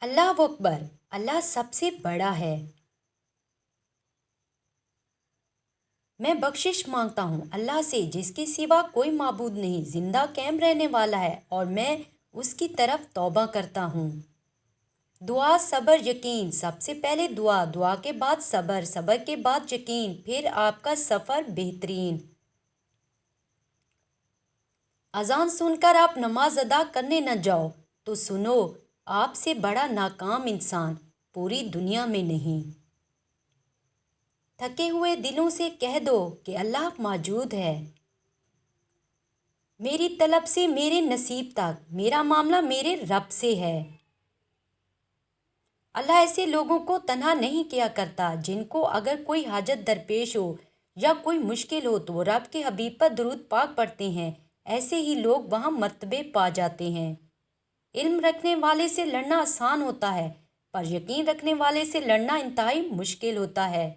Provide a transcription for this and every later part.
اللہ اکبر، اللہ سب سے بڑا ہے۔ میں بخشش مانگتا ہوں اللہ سے جس کے سوا کوئی معبود نہیں، زندہ قائم رہنے والا ہے، اور میں اس کی طرف توبہ کرتا ہوں۔ دعا، صبر، یقین۔ سب سے پہلے دعا، دعا کے بعد صبر، صبر کے بعد یقین، پھر آپ کا سفر بہترین۔ اذان سن کر آپ نماز ادا کرنے نہ جاؤ تو سنو، آپ سے بڑا ناکام انسان پوری دنیا میں نہیں۔ تھکے ہوئے دلوں سے کہہ دو کہ اللہ موجود ہے۔ میری طلب سے میرے نصیب تک، میرا معاملہ میرے رب سے ہے۔ اللہ ایسے لوگوں کو تنہا نہیں کیا کرتا جن کو اگر کوئی حاجت درپیش ہو یا کوئی مشکل ہو تو وہ رب کے حبیب پر درود پاک پڑھتے ہیں، ایسے ہی لوگ وہاں مرتبے پا جاتے ہیں۔ علم رکھنے والے سے لڑنا آسان ہوتا ہے، پر یقین رکھنے والے سے لڑنا انتہائی مشکل ہوتا ہے۔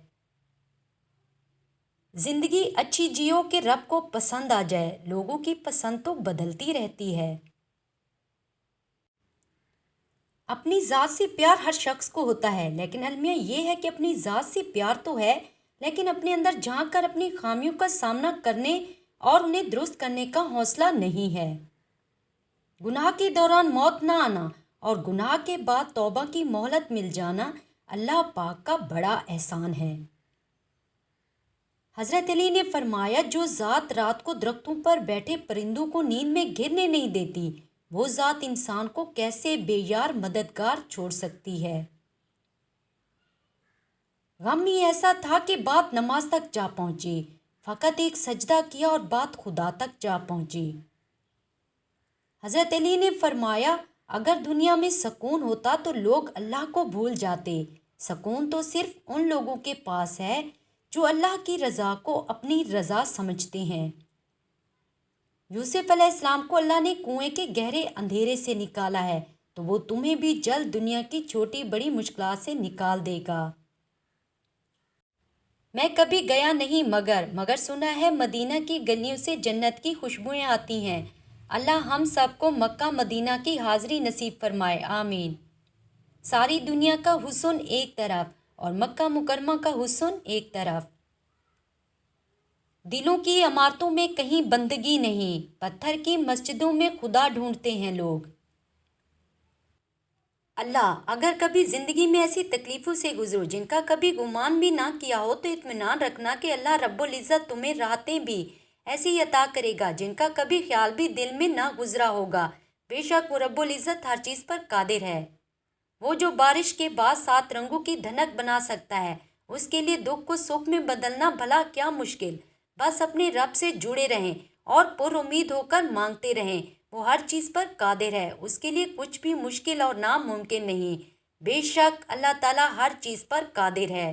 زندگی اچھی جیو کہ رب کو پسند آ جائے، لوگوں کی پسند تو بدلتی رہتی ہے۔ اپنی ذات سے پیار ہر شخص کو ہوتا ہے، لیکن المیہ یہ ہے کہ اپنی ذات سے پیار تو ہے، لیکن اپنے اندر جھانک کر اپنی خامیوں کا سامنا کرنے اور انہیں درست کرنے کا حوصلہ نہیں ہے۔ گناہ کے دوران موت نہ آنا اور گناہ کے بعد توبہ کی مہلت مل جانا اللہ پاک کا بڑا احسان ہے۔ حضرت علی نے فرمایا، جو ذات رات کو درختوں پر بیٹھے پرندوں کو نیند میں گرنے نہیں دیتی، وہ ذات انسان کو کیسے بے یار مددگار چھوڑ سکتی ہے۔ غم ہی ایسا تھا کہ بات نماز تک جا پہنچی، فقط ایک سجدہ کیا اور بات خدا تک جا پہنچی۔ حضرت علی نے فرمایا، اگر دنیا میں سکون ہوتا تو لوگ اللہ کو بھول جاتے۔ سکون تو صرف ان لوگوں کے پاس ہے جو اللہ کی رضا کو اپنی رضا سمجھتے ہیں۔ یوسف علیہ السلام کو اللہ نے کنویں کے گہرے اندھیرے سے نکالا ہے تو وہ تمہیں بھی جلد دنیا کی چھوٹی بڑی مشکلات سے نکال دے گا۔ میں کبھی گیا نہیں مگر سنا ہے مدینہ کی گلیوں سے جنت کی خوشبوئیں آتی ہیں۔ اللہ ہم سب کو مکہ مدینہ کی حاضری نصیب فرمائے، آمین۔ ساری دنیا کا حسن ایک طرف اور مکہ مکرمہ کا حسن ایک طرف۔ دلوں کی عمارتوں میں کہیں بندگی نہیں، پتھر کی مسجدوں میں خدا ڈھونڈتے ہیں لوگ۔ اللہ، اگر کبھی زندگی میں ایسی تکلیفوں سے گزرو جن کا کبھی گمان بھی نہ کیا ہو تو اطمینان رکھنا کہ اللہ رب العزت تمہیں راحتیں بھی ایسی ہی عطا کرے گا جن کا کبھی خیال بھی دل میں نہ گزرا ہوگا۔ بے شک وہ رب العزت ہر چیز پر قادر ہے۔ وہ جو بارش کے بعد 7 رنگوں کی دھنک بنا سکتا ہے، اس کے لیے دکھ کو سکھ میں بدلنا بھلا کیا مشکل۔ بس اپنے رب سے جڑے رہیں اور پر امید ہو کر مانگتے رہیں، وہ ہر چیز پر قادر ہے، اس کے لیے کچھ بھی مشکل اور ناممکن نہیں۔ بے شک اللہ تعالیٰ ہر چیز پر قادر ہے۔